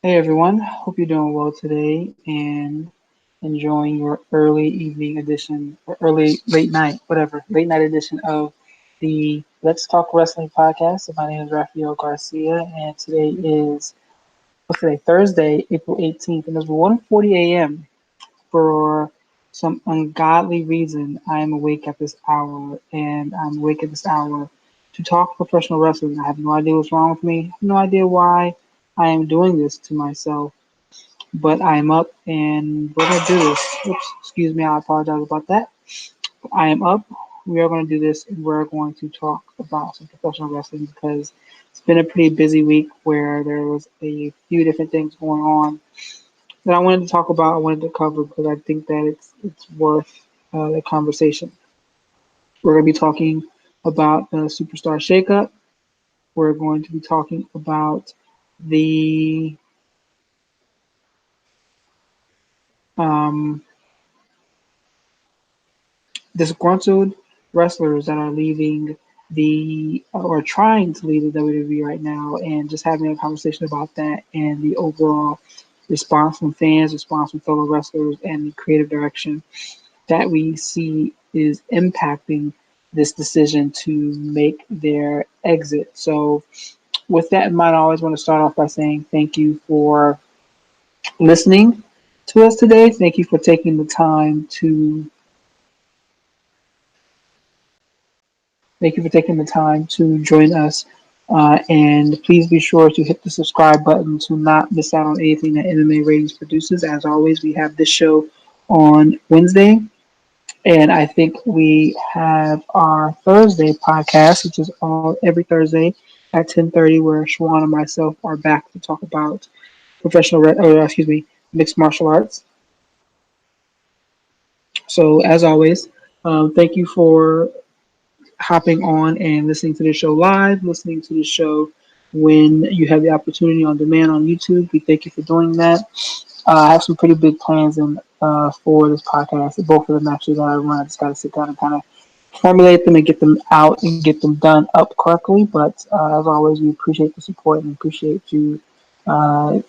Hey everyone, hope you're doing well today and enjoying your early evening edition or early late night, whatever, late night edition of the Let's Talk Wrestling podcast. My name is Raphael Garcia and today is what's today? Thursday, April 18th, and it's 1:40 a.m. For some ungodly reason. I am awake at this hour and I'm awake at this hour to talk professional wrestling. I have no idea what's wrong with me. I have no idea why I am doing this to myself, but I'm up and we're gonna do this. Oops, excuse me, I apologize about that. I am up. We are gonna do this and we're going to talk about some professional wrestling because it's been a pretty busy week where there was a few different things going on that I wanted to talk about. I wanted to cover because I think that it's worth the conversation. We're gonna be talking about the Superstar Shakeup. We're going to be talking about the um, disgruntled wrestlers that are leaving the or trying to leave the WWE right now, and just having a conversation about that and the overall response from fans, response from fellow wrestlers, and the creative direction that we see is impacting this decision to make their exit. So, with that in mind, I always want to start off by saying thank you for listening to us today. Thank you for taking the time to join us. And please be sure to hit the subscribe button to not miss out on anything that MMA Ratings produces. As always, we have this show on Wednesday, and I think we have our Thursday podcast, which is all every Thursday at 10:30, where Shawan and myself are back to talk about mixed martial arts. So as always, thank you for hopping on and listening to the show live, listening to the show when you have the opportunity on demand on YouTube. We thank you for doing that. I have some pretty big plans for this podcast. Both of the matches that I run, I just got to sit down and kind of formulate them and get them out and get them done up correctly. But as always, we appreciate the support and appreciate you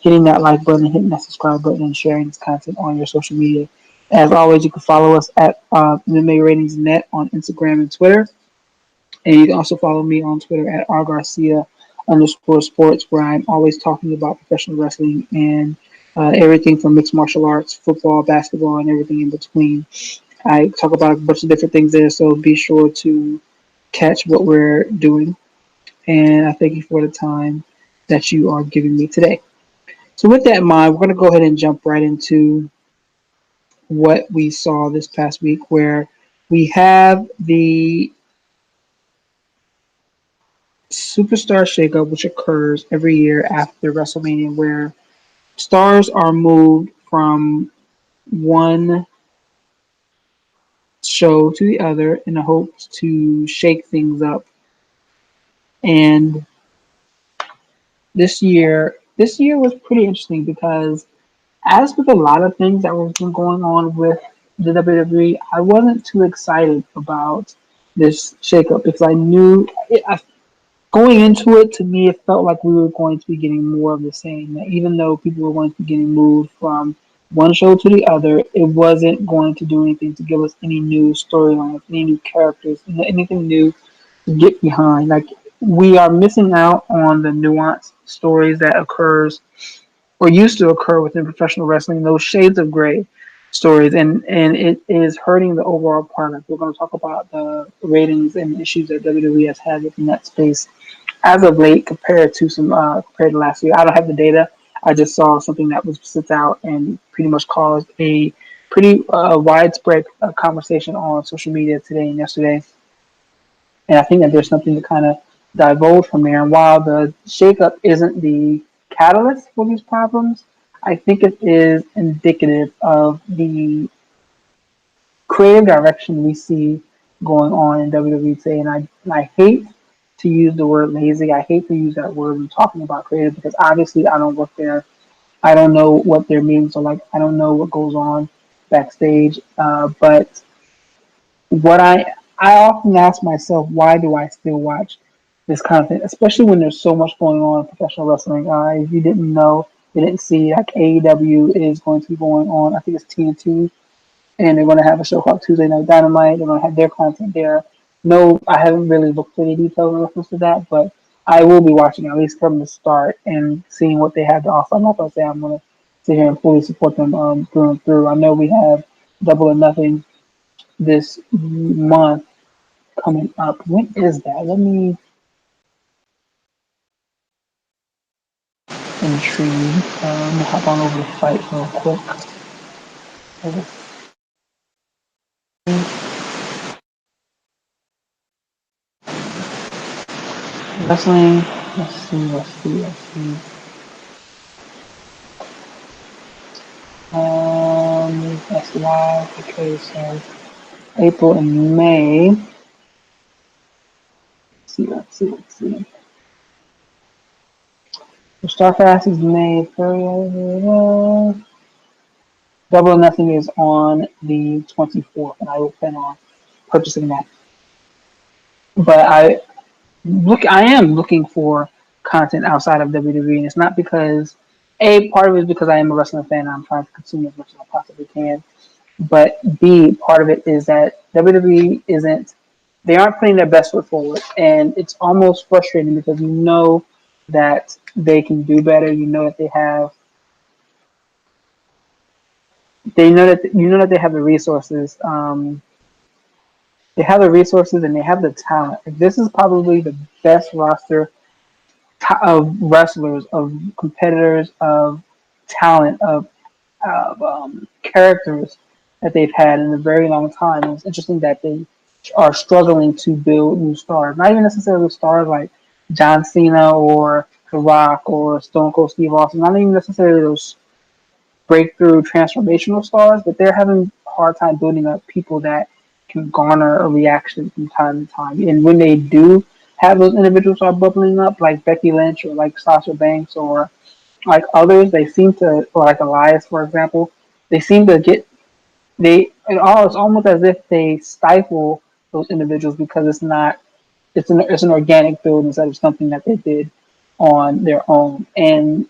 hitting that like button, hitting that subscribe button, and sharing this content on your social media. As always, you can follow us at MMA Ratings Net on Instagram and Twitter. And you can also follow me on Twitter at rgarcia_sports, where I'm always talking about professional wrestling and everything from mixed martial arts, football, basketball, and everything in between. I talk about a bunch of different things there, so be sure to catch what we're doing. And I thank you for the time that you are giving me today. So, with that in mind, we're going to go ahead and jump right into what we saw this past week, where we have the Superstar Shakeup, which occurs every year after WrestleMania, where stars are moved from one show to the other in the hopes to shake things up. And this year was pretty interesting because, as with a lot of things that were going on with the WWE, I wasn't too excited about this shakeup because I knew going into it, to me, it felt like we were going to be getting more of the same. That even though people were going to be getting moved from one show to the other, it wasn't going to do anything to give us any new storylines, any new characters, anything new to get behind. Like, we are missing out on the nuanced stories that occurs or used to occur within professional wrestling, those shades of gray stories, and it is hurting the overall product. We're going to talk about the ratings and issues that WWE has had within that space as of late compared to last year. I don't have the data. I just saw something that was sent out and pretty much caused a pretty widespread conversation on social media today and yesterday. And I think that there's something to kind of divulge from there. And while the shakeup isn't the catalyst for these problems, I think it is indicative of the creative direction we see going on in WWE today. And I hate to use the word lazy. I hate to use that word when talking about creative because obviously I don't work there. I don't know what their meetings are like. I don't know what goes on backstage. But what I often ask myself, why do I still watch this content, especially when there's so much going on in professional wrestling? If you didn't know, We didn't see like AEW is going to be going on. I think it's TNT, and they're going to have a show called Tuesday Night Dynamite. They're going to have their content there. No, I haven't really looked at any details in reference to that, but I will be watching at least from the start and seeing what they have to offer. I'm not going to say I'm going to sit here and fully support them through and through. I know we have Double or Nothing this month coming up. When is that? Let me intrigue. Hop on over the site real quick. Wrestling. Let's see. That's live. Okay, so April and May. Let's see. The Starcast is May 30th. Double or Nothing is on the 24th, and I will plan on purchasing that. But I am looking for content outside of WWE, and it's not because part of it is because I am a wrestling fan and I'm trying to consume as much as I possibly can. But B, part of it is that WWE isn't, they aren't putting their best foot forward. And it's almost frustrating because you know that they can do better. You know that they have the resources. They have the resources and they have the talent. This is probably the best roster of wrestlers, of competitors, of talent, of characters that they've had in a very long time. And it's interesting that they are struggling to build new stars. Not even necessarily stars like John Cena or The Rock or Stone Cold Steve Austin. Not even necessarily those breakthrough transformational stars, but they're having a hard time building up people that can garner a reaction from time to time. And when they do have those individuals start bubbling up, like Becky Lynch or like Sasha Banks or like others, they seem to, or like Elias, for example, they seem to get it's almost as if they stifle those individuals because it's not it's an organic build instead of something that they did on their own, and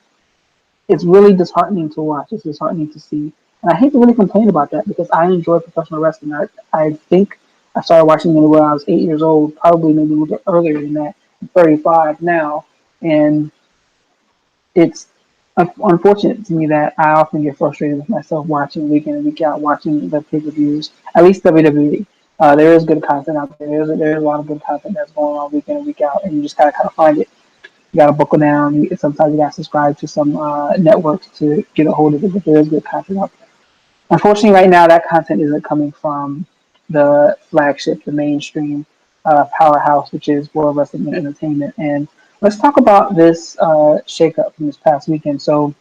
it's really disheartening to watch. It's disheartening to see, and I hate to really complain about that because I enjoy professional wrestling. I think I started watching it when I was 8 years old, probably maybe a little bit earlier than that. I'm 35 now, and it's unfortunate to me that I often get frustrated with myself watching week in and week out, watching the pay-per-views, at least WWE. There is good content out there. There's a lot of good content that's going on week in and week out, and you just gotta kind of find it. You gotta buckle down. Sometimes you gotta subscribe to some networks to get a hold of it, but there is good content out there. Unfortunately, right now that content isn't coming from the flagship, the mainstream powerhouse, which is World Wrestling and Entertainment. And let's talk about this shakeup from this past weekend. So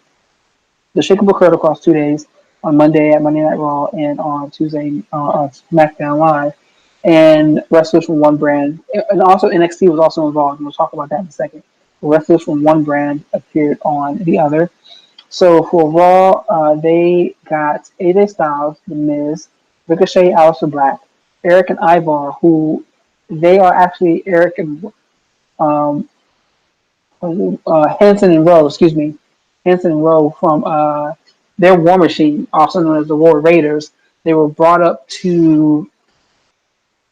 the shakeup occurred across 2 days, on Monday at Monday Night Raw and on Tuesday on SmackDown Live. And wrestlers from one brand, and also NXT was also involved. And we'll talk about that in a second. Wrestlers from one brand appeared on the other. So for Raw, they got AJ Styles, The Miz, Ricochet, Aleister Black, Eric and Ivar, who they are actually Eric and um, Hanson and Rowe, excuse me, Hanson and Rowe from their War Machine, also known as the War Raiders. They were brought up to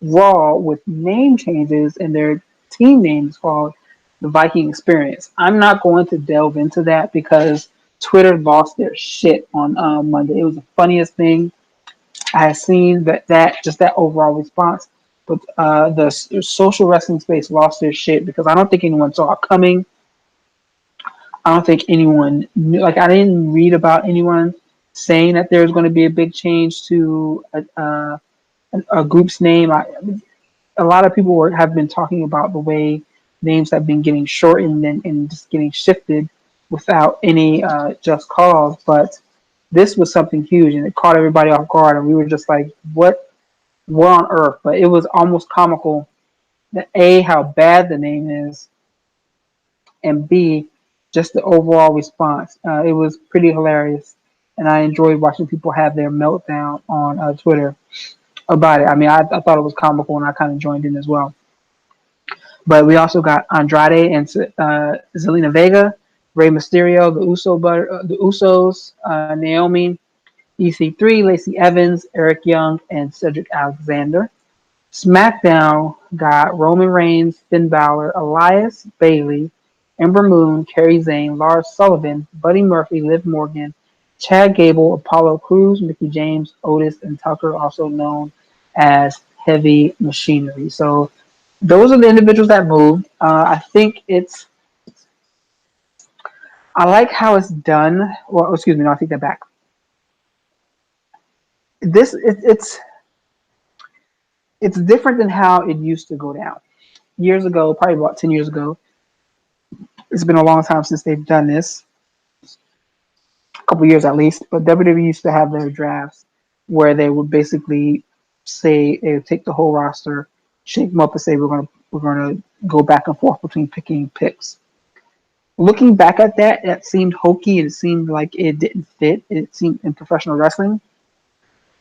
Raw with name changes, and their team name is called the Viking Experience. I'm not going to delve into that because Twitter lost their shit on Monday. It was the funniest thing I have seen. That overall response, but the social wrestling space lost their shit because I don't think anyone saw it coming. I don't think anyone knew. Like I didn't read about anyone saying that there's going to be a big change to a group's name. A lot of people have been talking about the way names have been getting shortened and just getting shifted without any just cause. But this was something huge, and it caught everybody off guard, and we were just like, what on earth?" But it was almost comical that A, how bad the name is, and B, just the overall response. It was pretty hilarious, and I enjoyed watching people have their meltdown on Twitter about it. I mean, I thought it was comical, and I kind of joined in as well. But we also got Andrade and Zelina Vega Rey Mysterio, the Usos, Naomi, EC3, Lacey Evans, Eric Young, and Cedric Alexander. SmackDown got Roman Reigns, Finn Balor, Elias, Bailey, Ember Moon, Kerry Zane, Lars Sullivan, Buddy Murphy, Liv Morgan, Chad Gable, Apollo Crews, Mickey James, Otis, and Tucker, also known as Heavy Machinery. So those are the individuals that moved. I think I like how it's done. Well, excuse me, no, I take that back. It's different than how it used to go down years ago, probably about 10 years ago. It's been a long time since they've done this, a couple years at least. But WWE used to have their drafts where they would basically say they would take the whole roster, shake them up, and say we're gonna go back and forth between picking picks. Looking back at that, that seemed hokey and it seemed like it didn't fit. It seemed in professional wrestling.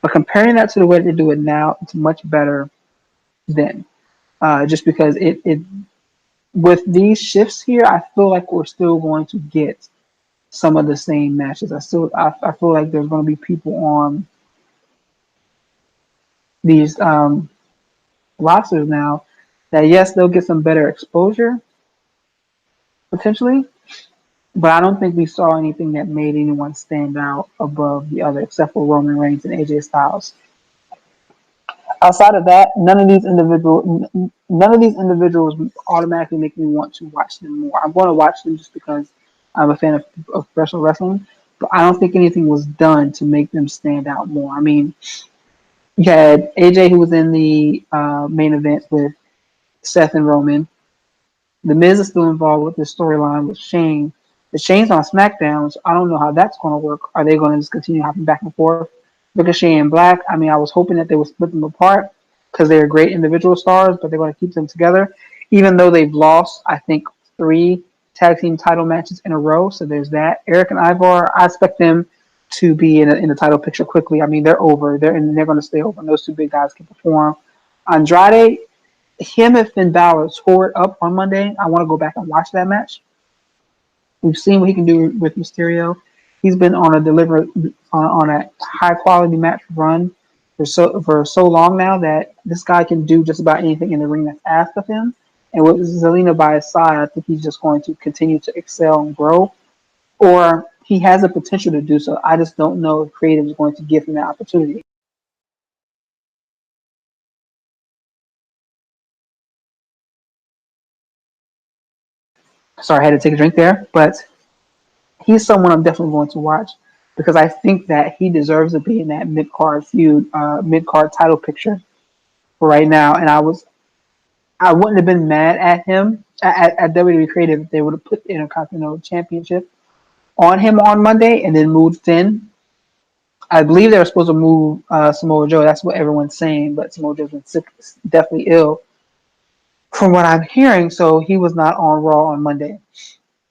But comparing that to the way they do it now, it's much better then. Just because it with these shifts here, I feel like we're still going to get some of the same matches. I feel like there's going to be people on these rosters now that yes, they'll get some better exposure potentially, but I don't think we saw anything that made anyone stand out above the other, except for Roman Reigns and AJ Styles. Outside of that, none of these individuals automatically make me want to watch them more. I'm going to watch them just because I'm a fan of professional wrestling, but I don't think anything was done to make them stand out more. I mean, you had AJ who was in the main event with Seth and Roman. The Miz is still involved with this storyline with Shane. The Shane's on SmackDown, so I don't know how that's going to work. Are they going to just continue hopping back and forth? Ricochet and Black. I mean, I was hoping that they would split them apart because they're great individual stars, but they're going to keep them together, even though they've lost, I think, 3 tag team title matches in a row. So there's that. Eric and Ivar, I expect them to be in the title picture quickly. I mean, they're over. They're going to stay over. And those two big guys can perform. Andrade, him and Finn Balor scored up on Monday. I want to go back and watch that match. We've seen what he can do with Mysterio. He's been on a high quality match run for so long now that this guy can do just about anything in the ring that's asked of him. And with Zelina by his side, I think he's just going to continue to excel and grow. Or he has the potential to do so. I just don't know if creative is going to give him that opportunity. Sorry, I had to take a drink there, but he's someone I'm definitely going to watch because I think that he deserves to be in that mid card feud, mid card title picture for right now. And I wouldn't have been mad at him at WWE Creative if they would have put the Intercontinental Championship on him on Monday and then moved Finn. I believe they were supposed to move Samoa Joe. That's what everyone's saying, but Samoa Joe's been sick, definitely ill, from what I'm hearing. So he was not on Raw on Monday.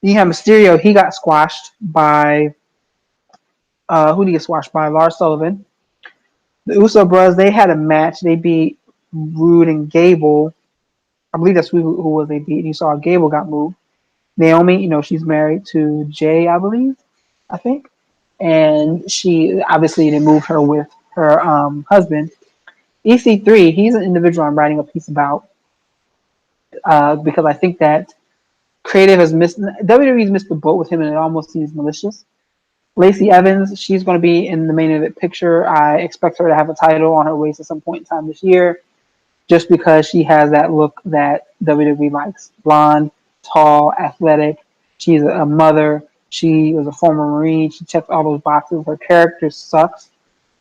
You have Mysterio. He got squashed by who did he get squashed by? Lars Sullivan. The Uso Brothers, they had a match. They beat Rude and Gable. I believe that's who was they beat. And you saw Gable got moved. Naomi, she's married to Jay, I believe, I think. And she obviously they moved her with her husband. EC3, he's an individual I'm writing a piece about because I think that creative has missed WWE's missed the boat with him and it almost seems malicious. Lacey Evans, she's going to be in the main event picture. I expect her to have a title on her waist at some point in time this year, just because she has that look that WWE likes. Blonde, tall, athletic. She's a mother. She was a former Marine. She checked all those boxes. Her character sucks.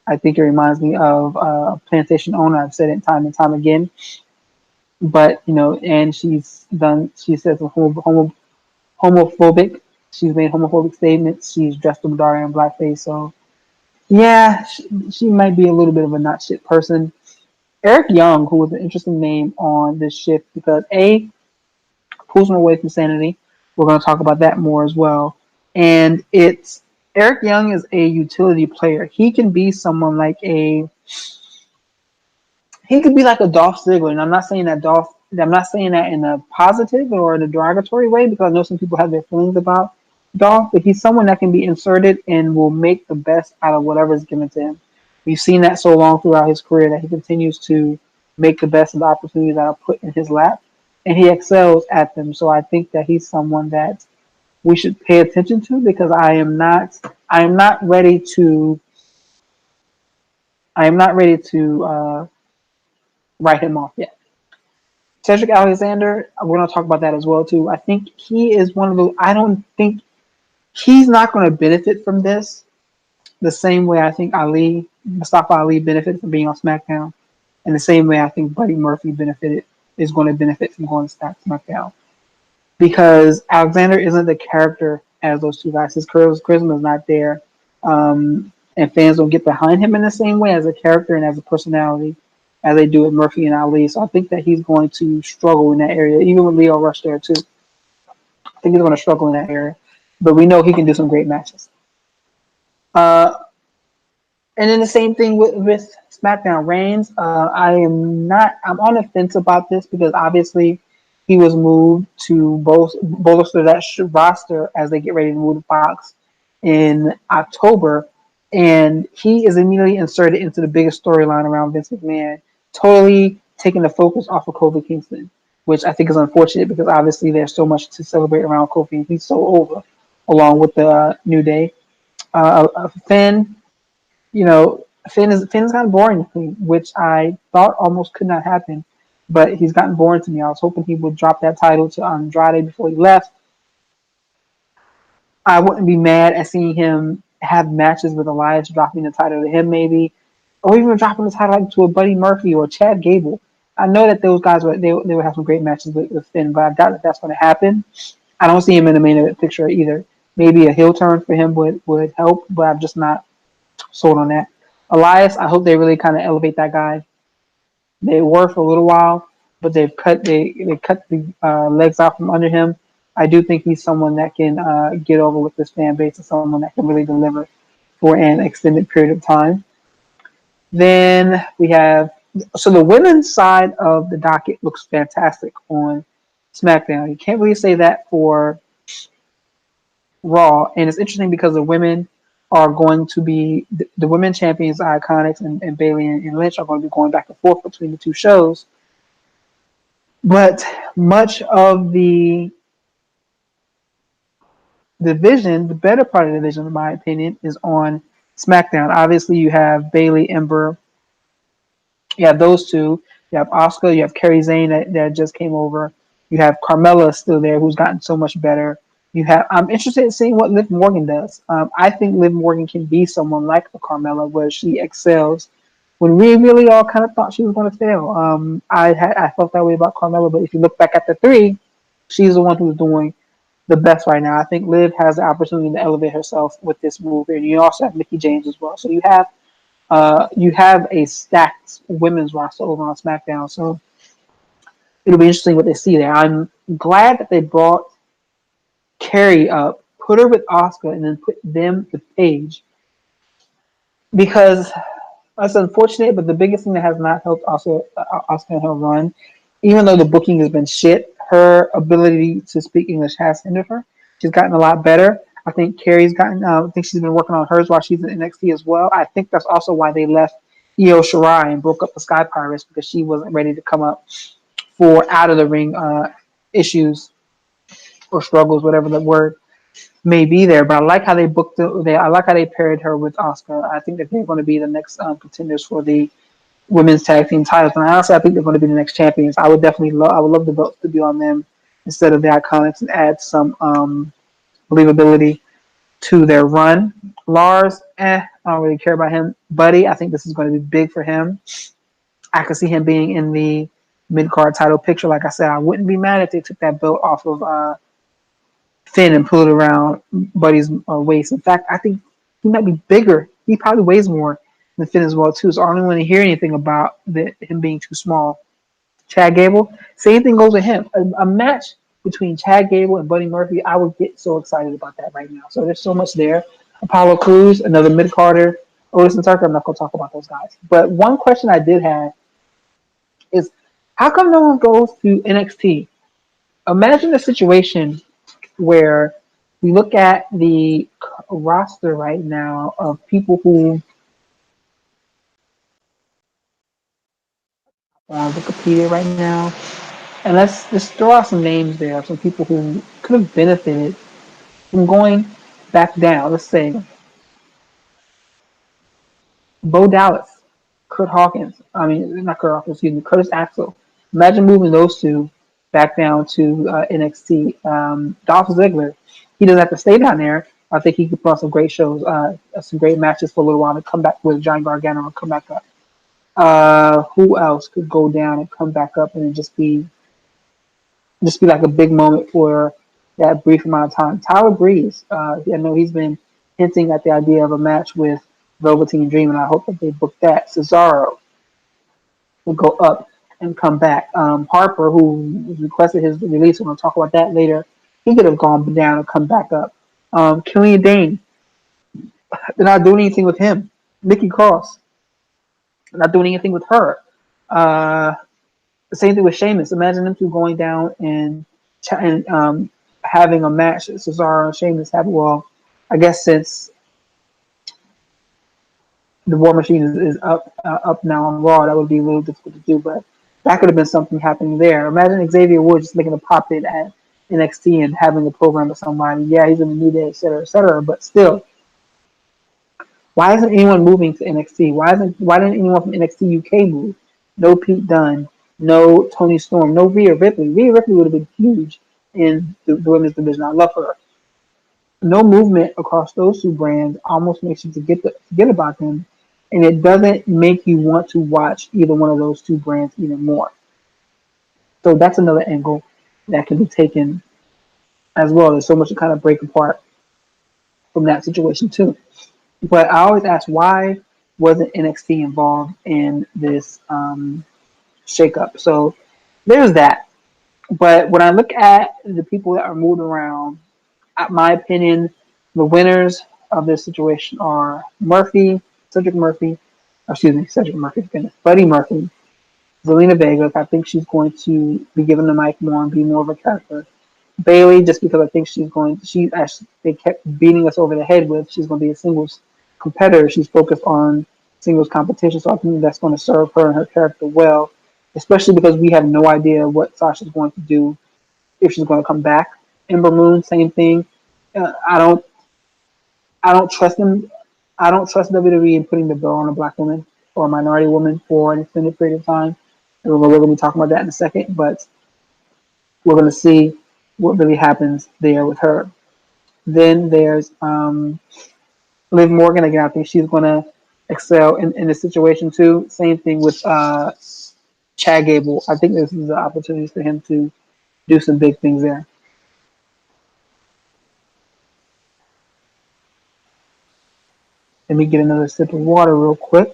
I think it reminds me of a plantation owner. I've said it time and time again. But, and she says homophobic. She's made homophobic statements. She's dressed in dark and blackface. So, yeah, she might be a little bit of a not shit person. Eric Young, who was an interesting name on this shift because pulls him away from sanity. We're going to talk about that more as well. And it's Eric Young is a utility player. He can be someone like he could be like a Dolph Ziggler, and I'm not saying that in a positive or in a derogatory way because I know some people have their feelings about Dolph, but he's someone that can be inserted and will make the best out of whatever is given to him. We've seen that so long throughout his career that he continues to make the best of the opportunities that are put in his lap, and he excels at them. So I think that he's someone that we should pay attention to because I am not ready to I am not ready to write him off yet. Cedric Alexander, we're going to talk about that as well too. I think he is one of the. I don't think he's not going to benefit from this the same way I think Mustafa Ali benefited from being on SmackDown, and the same way I think Buddy Murphy is going to benefit from going to SmackDown because Alexander isn't the character as those two guys. His charisma is not there, and fans don't get behind him in the same way as a character and as a personality as they do with Murphy and Ali. So I think that he's going to struggle in that area, even with Leo Rush there too. I think he's going to struggle in that area, but we know he can do some great matches. Uh, and then the same thing with SmackDown. Reigns, I'm on the fence about this because obviously he was moved to bolster that roster as they get ready to move to Fox in October, and he is immediately inserted into the biggest storyline around Vince McMahon, totally taking the focus off of Kofi Kingston, which I think is unfortunate because obviously there's so much to celebrate around Kofi, and he's so over, along with the New Day. Finn, Finn's gotten boring to me, which I thought almost could not happen, but he's gotten boring to me. I was hoping he would drop that title to Andrade before he left. I wouldn't be mad at seeing him have matches with Elias, dropping the title to him maybe, or even dropping the title like to a Buddy Murphy or Chad Gable. I know that those guys would have some great matches with Finn, but I doubt that that's going to happen. I don't see him in the main event picture either. Maybe a heel turn for him would help, but I'm just not sold on that. Elias, I hope they really kind of elevate that guy. They were for a little while, but they cut the legs out from under him. I do think he's someone that can get over with this fan base and someone that can really deliver for an extended period of time. Then we have the women's side of the docket looks fantastic on SmackDown. You can't really say that for Raw, and it's interesting because the women are going to be the women champions, Iconics and Bayley and Lynch are going to be going back and forth between the two shows. But much of the division, the better part of the division, in my opinion, is on SmackDown. Obviously, you have Bayley, Ember, you have those two. You have Asuka, you have Kairi Sane that just came over. You have Carmella still there, who's gotten so much better. I'm interested in seeing what Liv Morgan does. I think Liv Morgan can be someone like a Carmella, where she excels. When we really all kind of thought she was going to fail, I felt that way about Carmella. But if you look back at the three, she's the one who's doing the best right now. I think Liv has the opportunity to elevate herself with this move, and you also have Mickie James as well. So you have a stacked women's roster over on SmackDown. So it'll be interesting what they see there. I'm glad that they brought Carrie up, put her with Asuka, and then put them with Paige because that's unfortunate. But the biggest thing that has not helped Asuka in her run, even though the booking has been shit, her ability to speak English has hindered her. She's gotten a lot better. I think Carrie's gotten. I think she's been working on hers while she's in NXT as well. I think that's also why they left Io Shirai and broke up the Sky Pirates because she wasn't ready to come up for out of the ring issues or struggles, whatever the word may be there. But I like how they booked I like how they paired her with Asuka. I think that they're going to be the next contenders for the women's tag team titles, and honestly, I think they're going to be the next champions. I would love the belts to be on them instead of the Iconics and add some believability to their run. Lars, I don't really care about him. Buddy, I think this is going to be big for him. I could see him being in the mid-card title picture. Like I said, I wouldn't be mad if they took that belt off of Finn and pulled it around Buddy's waist. In fact, I think he might be bigger. He probably weighs more than Finn as well, too. So I don't want to hear anything about him being too small. Chad Gable, same thing goes with him. A match between Chad Gable and Buddy Murphy, I would get so excited about that right now. So there's so much there. Apollo Crews, another mid-carder. Otis and Tucker, I'm not going to talk about those guys. But one question I did have is, how come no one goes to NXT? Imagine a situation where We look at the roster right now of people who on Wikipedia right now, and let's just throw out some names there of some people who could have benefited from going back down. Let's say Bo Dallas, Kurt Hawkins. I mean, not Kurt Hawkins, excuse me, Curtis Axel. Imagine moving those two back down to NXT. Dolph Ziggler, he doesn't have to stay down there. I think he could put on some great shows, some great matches for a little while to come back with Johnny Gargano and come back up. Who else could go down and come back up and just be like a big moment for that brief amount of time? Tyler Breeze, I know he's been hinting at the idea of a match with Velveteen Dream, and I hope that they book that. Cesaro will go up and come back. Harper, who requested his release, we're going to talk about that later. He could have gone down and come back up. Killian Dane, they're not doing anything with him. Nikki Cross, not doing anything with her. The same thing with Sheamus. Imagine them two going down and having a match. Cesaro and Sheamus have, well, I guess since the War Machine is up now on Raw, that would be a little difficult to do, but that could have been something happening there. Imagine Xavier Woods just making a pop in at NXT and having a program with somebody. Yeah, he's in the New Day, et cetera, but still, why isn't anyone moving to NXT? Why didn't anyone from NXT UK move? No Pete Dunne, no Tony Storm, no Rhea Ripley. Rhea Ripley would have been huge in the women's division. I love her. No movement across those two brands almost makes you forget about them, and it doesn't make you want to watch either one of those two brands even more. So that's another angle that can be taken as well. There's so much to kind of break apart from that situation too. But I always ask, why wasn't NXT involved in this shakeup? So there's that. But when I look at the people that are moved around, my opinion, the winners of this situation are Cedric Murphy, goodness, Buddy Murphy, Zelina Vega. I think she's going to be given the mic more and be more of a character. Bailey, just because I think they kept beating us over the head with, she's going to be a singles competitor. She's focused on singles competition, so I think that's going to serve her and her character well, especially because we have no idea what Sasha's going to do, if she's going to come back. Ember Moon, same thing. I don't trust them. I don't trust WWE in putting the bill on a black woman or a minority woman for an extended period of time. And we're going to be talking about that in a second, but we're going to see what really happens there with her. Then there's Liv Morgan. Again, I think she's going to excel in this situation too. Same thing with Chad Gable. I think this is an opportunity for him to do some big things there. Let me get another sip of water real quick.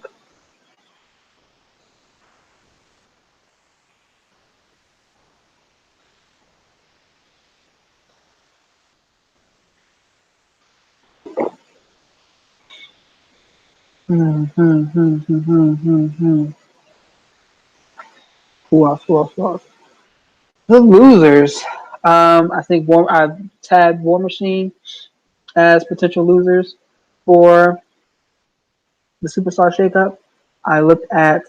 Who else? Who else? Who else? The losers. I think I've tagged War Machine as potential losers for the Superstar Shakeup. I looked at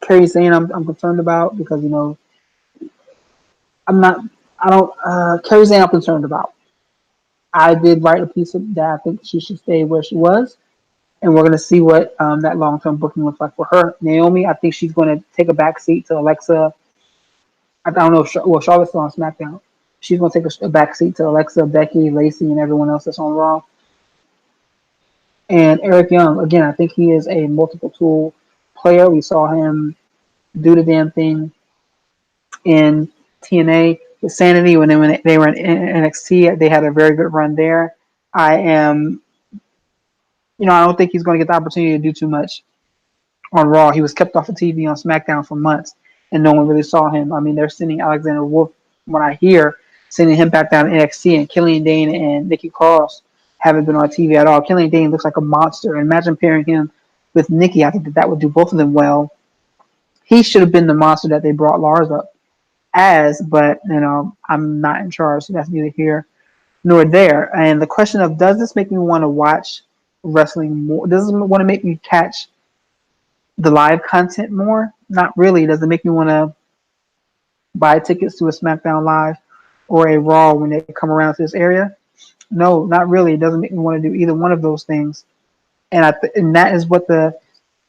Kerry Sane. I'm concerned about because I'm not. I don't. Kerry Sane I'm concerned about. I did write a piece of that. I think she should stay where she was, and we're going to see what that long term booking looks like for her. Naomi, I think she's going to take a back seat to Alexa. I don't know. Well, Charlotte's still on SmackDown. She's going to take a back seat to Alexa, Becky, Lacey, and everyone else that's on Raw. And Eric Young, again, I think he is a multiple tool player. We saw him do the damn thing in TNA with Sanity when they were in NXT. They had a very good run there. I don't think he's going to get the opportunity to do too much on Raw. He was kept off of TV on SmackDown for months, and no one really saw him. I mean, they're sending Alexander Wolf, from what I hear, sending him back down to NXT, and Killian Dane and Nikki Cross haven't been on TV at all. Killian Dane looks like a monster, and imagine pairing him with Nikki. I think that would do both of them well. He should have been the monster that they brought Lars up as, but I'm not in charge, so that's neither here nor there. And the question of, does this make me want to watch wrestling more? Does it want to make me catch the live content more? Not really. Does it make me want to buy tickets to a SmackDown Live or a Raw when they come around to this area? No, not really. It doesn't make me want to do either one of those things. And that is what the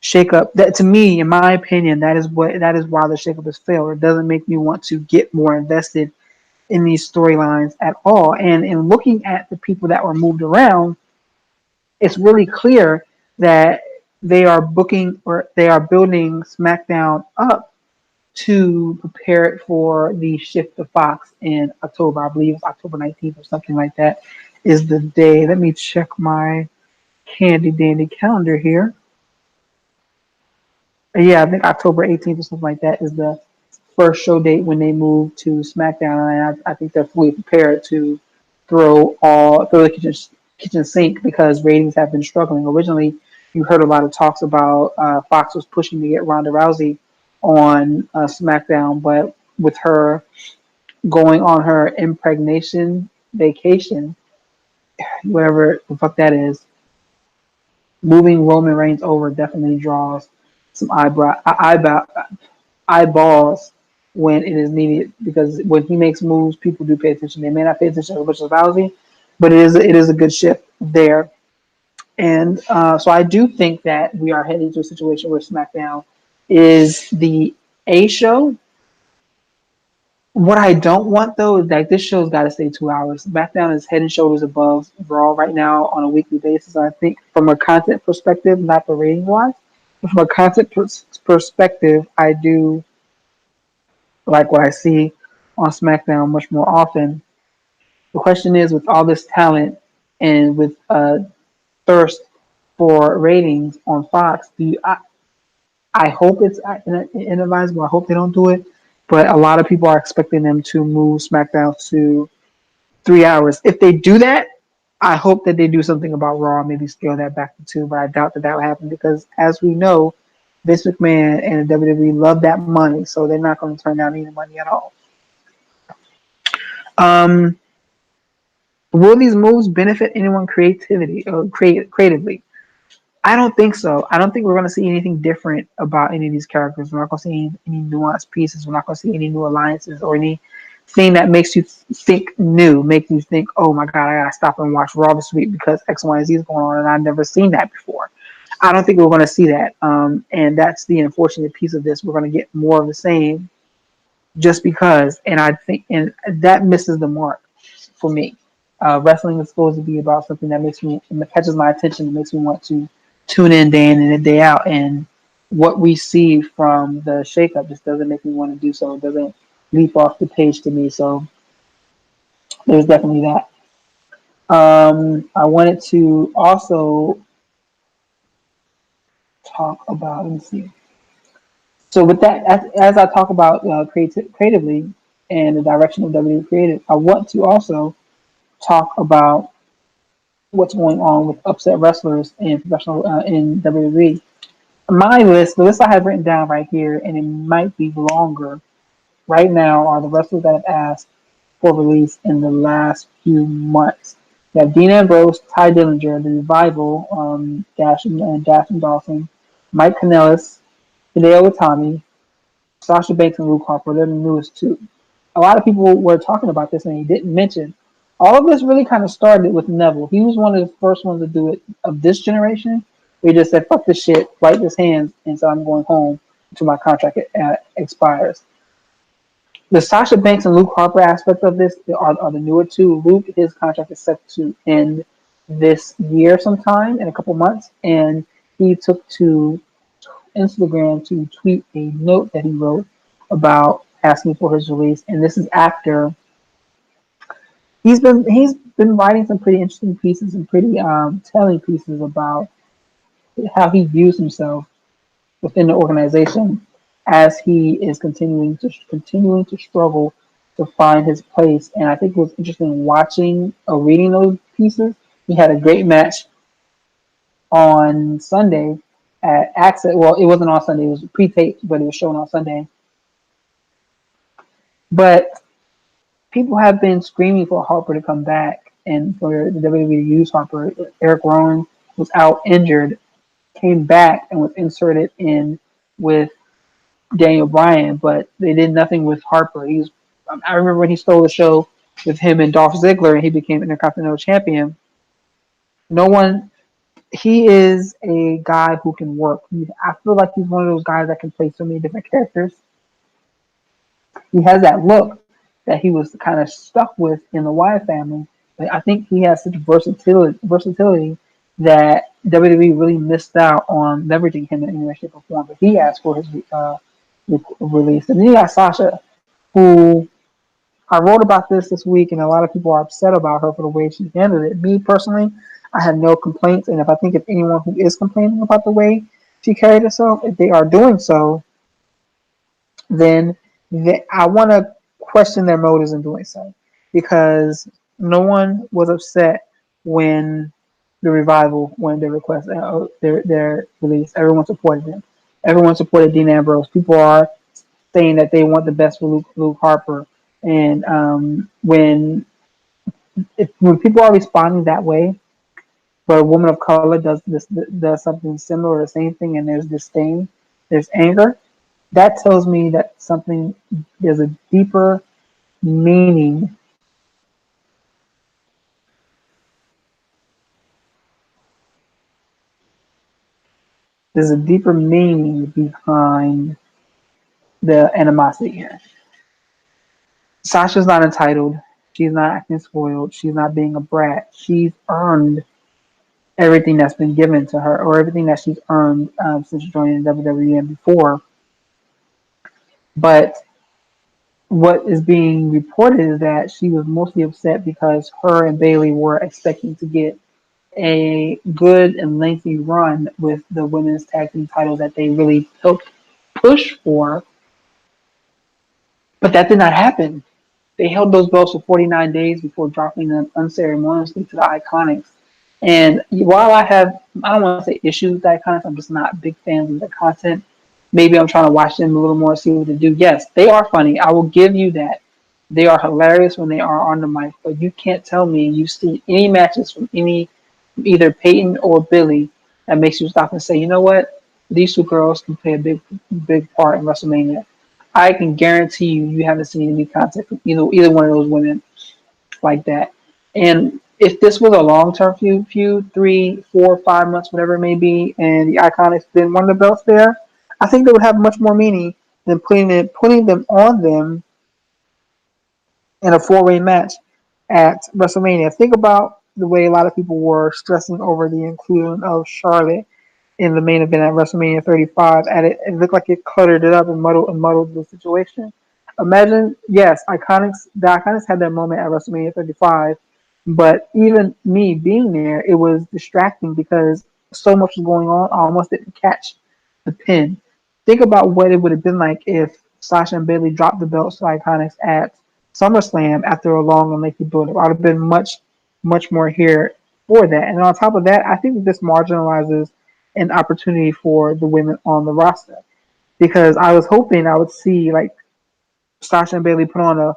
shakeup, that to me, in my opinion, that is why the shakeup has failed. It doesn't make me want to get more invested in these storylines at all. And in looking at the people that were moved around, it's really clear that they are booking, or they are building SmackDown up to prepare it for the shift to Fox in October. I believe it's October 19th or something like that is the day. Let me check my handy dandy calendar here. Yeah, I think October 18th or something like that is the first show date when they move to SmackDown, and I think they're fully prepared to throw the kitchen sink because ratings have been struggling. Originally, you heard a lot of talks about Fox was pushing to get Ronda Rousey on SmackDown, but with her going on her impregnation vacation, whatever the fuck that is, moving Roman Reigns over definitely draws some eyeballs when it is needed, because when he makes moves, people do pay attention. They may not pay attention as much as Rousey, but it is a good shift there. And so I do think that we are heading to a situation where SmackDown is the A show. What I don't want though is that this show's got to stay 2 hours. SmackDown is head and shoulders above Raw right now on a weekly basis. I think from a content perspective, not the rating wise, but from a content perspective, I do like what I see on SmackDown much more often. The question is, with all this talent and with thirst for ratings on Fox, I hope it's inadvisable. I hope they don't do it, but a lot of people are expecting them to move SmackDown to 3 hours. If they do that, I hope that they do something about Raw, maybe scale that back to two. But I doubt that that will happen because, as we know, Vince McMahon and the WWE love that money, so they're not going to turn down any money at all. Um, will these moves benefit anyone creatively? I don't think so. I don't think we're going to see anything different about any of these characters. We're not going to see any nuanced pieces. We're not going to see any new alliances or anything that makes you think new, make you think, oh my God, I got to stop and watch Raw this week because X, Y, and Z is going on and I've never seen that before. I don't think we're going to see that. And that's the unfortunate piece of this. We're going to get more of the same just because. And I think, and that misses the mark for me. Wrestling is supposed to be about something that catches my attention and makes me want to tune in and day out. And what we see from the shakeup just doesn't make me want to do so. It doesn't leap off the page to me. So there's definitely that. I wanted to also talk about, let me see. So with that, as I talk about creatively and the direction of WWE creative, I want to also talk about what's going on with upset wrestlers in professional in WWE. My list, the list I have written down right here, and it might be longer. Right now, are the wrestlers that have asked for release in the last few months. We have Dean Ambrose, Ty Dillinger, The Revival, Dash and Dawson, Mike Kanellis, Hideo Itami, Sasha Banks, and Luke Harper. They're the newest two. A lot of people were talking about this, and he didn't mention. All of this really kind of started with Neville. He was one of the first ones to do it of this generation. He just said, "Fuck this shit," wiped his hands, and said, "I'm going home until my contract expires." The Sasha Banks and Luke Harper aspect of this are the newer two. Luke, his contract is set to end this year sometime in a couple months, and he took to Instagram to tweet a note that he wrote about asking for his release. And this is after he's been writing some pretty interesting pieces and pretty telling pieces about how he views himself within the organization as he is continuing to struggle to find his place. And I think it was interesting watching or reading those pieces. He had a great match on Sunday at Access. Well, it wasn't on Sunday; it was pre-taped, but it was shown on Sunday. But people have been screaming for Harper to come back and for the WWE to use Harper. Eric Rowan was out injured, came back and was inserted in with Daniel Bryan, but they did nothing with Harper. I remember when he stole the show with him and Dolph Ziggler, and he became Intercontinental Champion. No one. He is a guy who can work. I feel like he's one of those guys that can play so many different characters. He has that look that he was kind of stuck with in the Wyatt family. Like, I think he has such versatility that WWE really missed out on leveraging him in any way, shape, or form. But he asked for his release. And then you got Sasha, who I wrote about this week, and a lot of people are upset about her for the way she handled it. Me personally, I had no complaints, and if anyone who is complaining about the way she carried herself, if they are doing so, then I want to question their motives in doing so, because no one was upset when the revival, when their request, their release. Everyone supported them. Everyone supported Dean Ambrose. People are saying that they want the best for Luke Harper, and when people are responding that way, but a woman of color does something similar or the same thing, and there's disdain, there's anger, that tells me that there's a deeper meaning. There's a deeper meaning behind the animosity here. Sasha's not entitled. She's not acting spoiled. She's not being a brat. She's earned everything that's been given to her, or everything that she's earned since joining WWE and before. But what is being reported is that she was mostly upset because her and Bayley were expecting to get a good and lengthy run with the women's tag team titles that they really helped push for, but that did not happen. They held those belts for 49 days before dropping them unceremoniously to the Iconics. And while I don't want to say issues with the Iconics, I'm just not big fans of the content. Maybe I'm trying to watch them a little more, see what they do. Yes, they are funny. I will give you that. They are hilarious when they are on the mic, but you can't tell me you've seen any matches from either Peyton or Billy that makes you stop and say, you know what, these two girls can play a big part in WrestleMania. I can guarantee you haven't seen any content from either one of those women like that. And if this was a long term feud, 3, 4, 5 months, whatever it may be, and the Iconics didn't want the belts there, I think they would have much more meaning than putting them on them in a 4-way match at WrestleMania. Think about the way a lot of people were stressing over the inclusion of Charlotte in the main event at WrestleMania 35. It looked like it cluttered it up and muddled the situation. Imagine, yes, the Iconics had their moment at WrestleMania 35, but even me being there, it was distracting because so much was going on. I almost didn't catch the pin. Think about what it would have been like if Sasha and Bayley dropped the belts to Iconics at SummerSlam after a long and lengthy build-up. I would have been much more here for that. And on top of that, I think this marginalizes an opportunity for the women on the roster, because I was hoping I would see like Sasha and Bayley put on a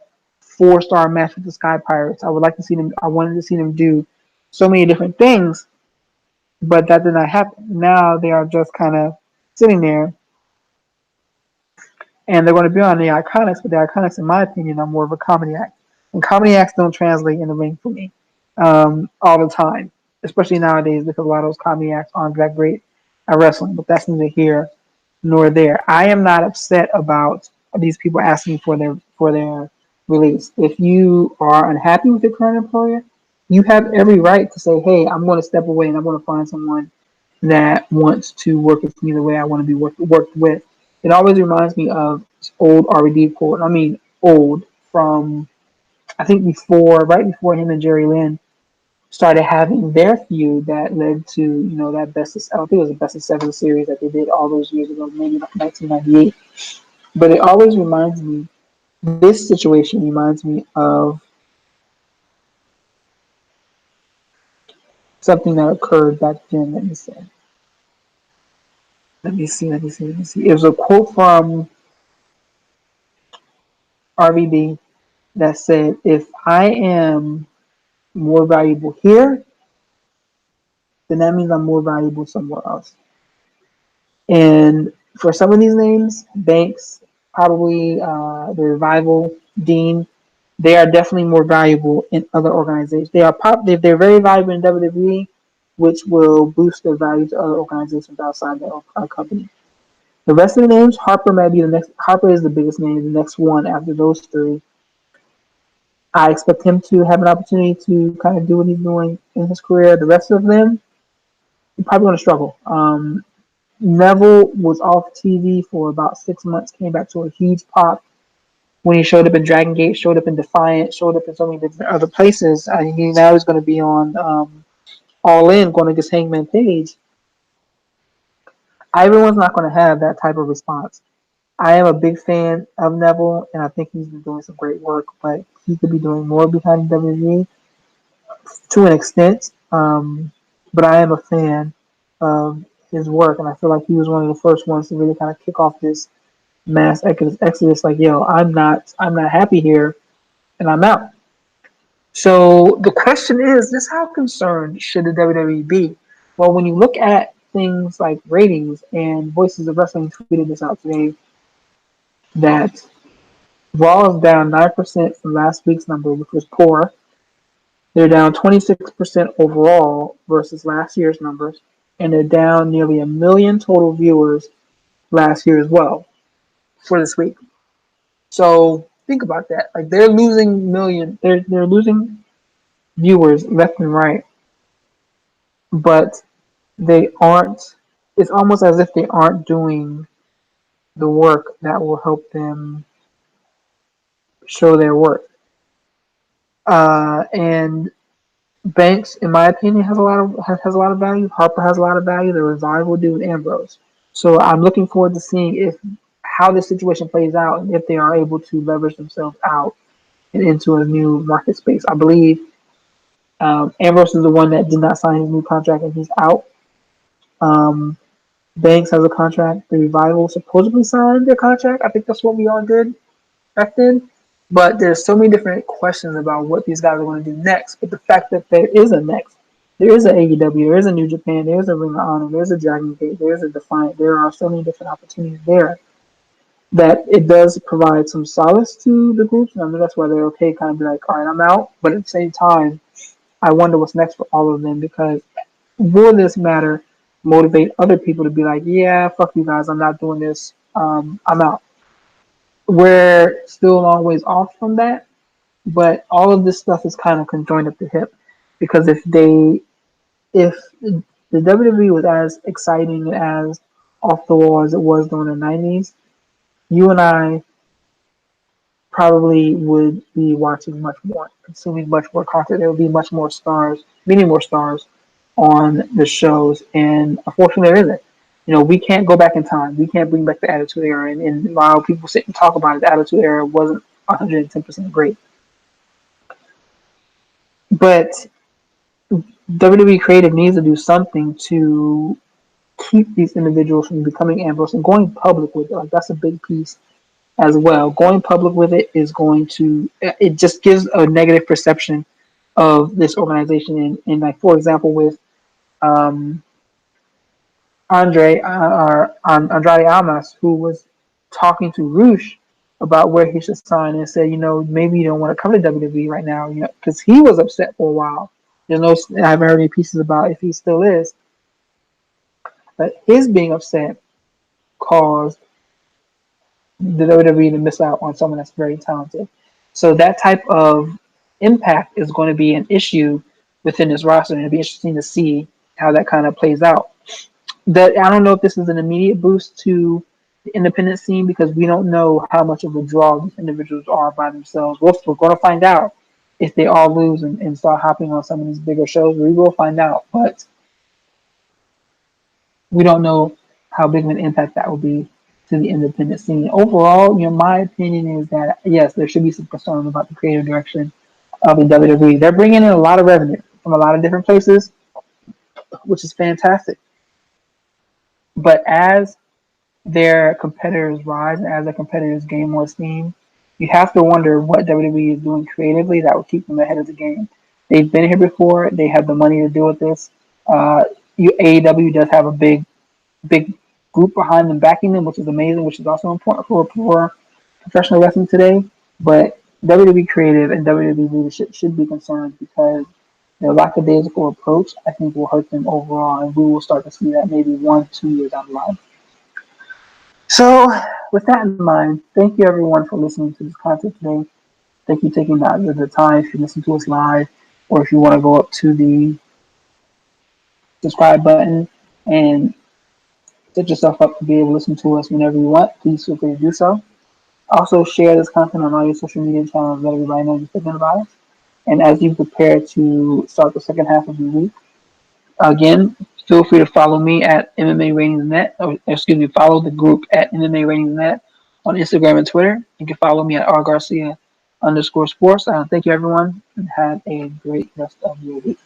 4-star match with the Sky Pirates. I would like to see them. I wanted to see them do so many different things, but that did not happen. Now they are just kind of sitting there, and they're going to be on the Iconics, but the Iconics, in my opinion, are more of a comedy act, and comedy acts don't translate in the ring for me all the time, especially nowadays, because a lot of those comedy acts aren't that great at wrestling. But that's neither here nor there. I am not upset about these people asking for their release. If you are unhappy with your current employer, you have every right to say, "Hey, I'm going to step away and I'm going to find someone that wants to work with me the way I want to be worked with." It always reminds me of old RED quote. I mean, old from I think right before him and Jerry Lynn started having their feud that led to that I don't think it was the best of 7 series that they did all those years ago, maybe 1998. But it always reminds me. This situation reminds me of something that occurred back then. Let me see. It was a quote from RVD that said, "If I am more valuable here, then that means I'm more valuable somewhere else. And for some of these names, Banks, probably the Revival, Dean, they are definitely more valuable in other organizations. They're very valuable in WWE, which will boost their value to other organizations outside their company. The rest of the names, Harper might be the next. Harper is the biggest name, the next one after those three. I expect him to have an opportunity to kind of do what he's doing in his career. The rest of them, you're probably going to struggle. Neville was off TV for about 6 months, came back to a huge pop when he showed up in Dragon Gate, showed up in Defiant, showed up in so many different other places. He now is going to be on All In, going against Hangman Page. Everyone's not going to have that type of response. I am a big fan of Neville, and I think he's been doing some great work, but he could be doing more behind WWE to an extent. But I am a fan of his work, and I feel like he was one of the first ones to really kind of kick off this mass exodus. Like, yo, I'm not happy here, and I'm out. So the question is, just how concerned should the WWE be? Well, when you look at things like ratings, and Voices of Wrestling tweeted this out today, that Raw is down 9% from last week's number, which was poor. They're down 26% overall versus last year's numbers, and they're down nearly a million total viewers last year as well for this week. So think about that. Like they're losing they're losing viewers left and right, but they aren't. It's almost as if they aren't doing the work that will help them show their work. And Banks, in my opinion, has a lot of value. Harper has a lot of value. The Revival do, and Ambrose. So I'm looking forward to seeing if how this situation plays out and if they are able to leverage themselves out and into a new market space. I believe Ambrose is the one that did not sign his new contract and he's out. Um, Banks has a contract. The Revival supposedly signed their contract. I think that's what we all did back then. But there's so many different questions about what these guys are going to do next. But the fact that there is a next, there is a AEW, there is a New Japan, there's a Ring of Honor, there's a Dragon Gate, there's a Defiant. There are so many different opportunities there that it does provide some solace to the groups. And I mean, that's why they're okay, kind of be like, all right, I'm out. But at the same time, I wonder what's next for all of them because will this matter motivate other people to be like, yeah, fuck you guys, I'm not doing this. I'm out. We're still a long ways off from that, but all of this stuff is kind of conjoined at the hip because if the WWE was as exciting as off the wall as it was during the 90s, you and I probably would be watching much more, consuming much more content. There would be much more stars, many more stars on the shows, and unfortunately there isn't. You know, we can't go back in time. We can't bring back the Attitude Era, and while people sit and talk about it, the Attitude Era wasn't 110% great. But WWE Creative needs to do something to keep these individuals from becoming Ambrose and going public with it. Like that's a big piece as well. Going public with it is going to it just gives a negative perception of this organization. And like for example, with um, Andrade Almas, who was talking to Roosh about where he should sign and said, you know, maybe you don't want to come to WWE right now, you know, because he was upset for a while. There's no, I haven't heard any pieces about if he still is, but his being upset caused the WWE to miss out on someone that's very talented. So that type of impact is going to be an issue within this roster, and it'll be interesting to see how that kind of plays out. That I don't know if this is an immediate boost to the independent scene because we don't know how much of a draw these individuals are by themselves. We're going to find out if they all lose and start hopping on some of these bigger shows. We will find out, but we don't know how big of an impact that will be to the independent scene. Overall, you know, my opinion is that yes, there should be some concern about the creative direction of the WWE. They're bringing in a lot of revenue from a lot of different places, which is fantastic. But as their competitors rise and as their competitors gain more steam, you have to wonder what WWE is doing creatively that will keep them ahead of the game. They've been here before. They have the money to deal with this. Uh, AEW does have a big group behind them backing them, which is amazing, which is also important for professional wrestling today. But WWE creative and WWE leadership should be concerned because their lackadaisical approach, I think, will hurt them overall, and we will start to see that maybe 1, 2 years down the line. So, with that in mind, thank you everyone for listening to this content today. Thank you for taking the time if you listen to us live, or if you want to go up to the subscribe button and set yourself up to be able to listen to us whenever you want. Please feel free to do so. Also, share this content on all your social media channels. Let everybody know you're thinking about it. And as you prepare to start the second half of your week, again, feel free to follow me at MMA Ratings Net, or excuse me, follow the group at MMA Ratings Net on Instagram and Twitter. You can follow me at rgarcia_sports. Thank you, everyone, and have a great rest of your week.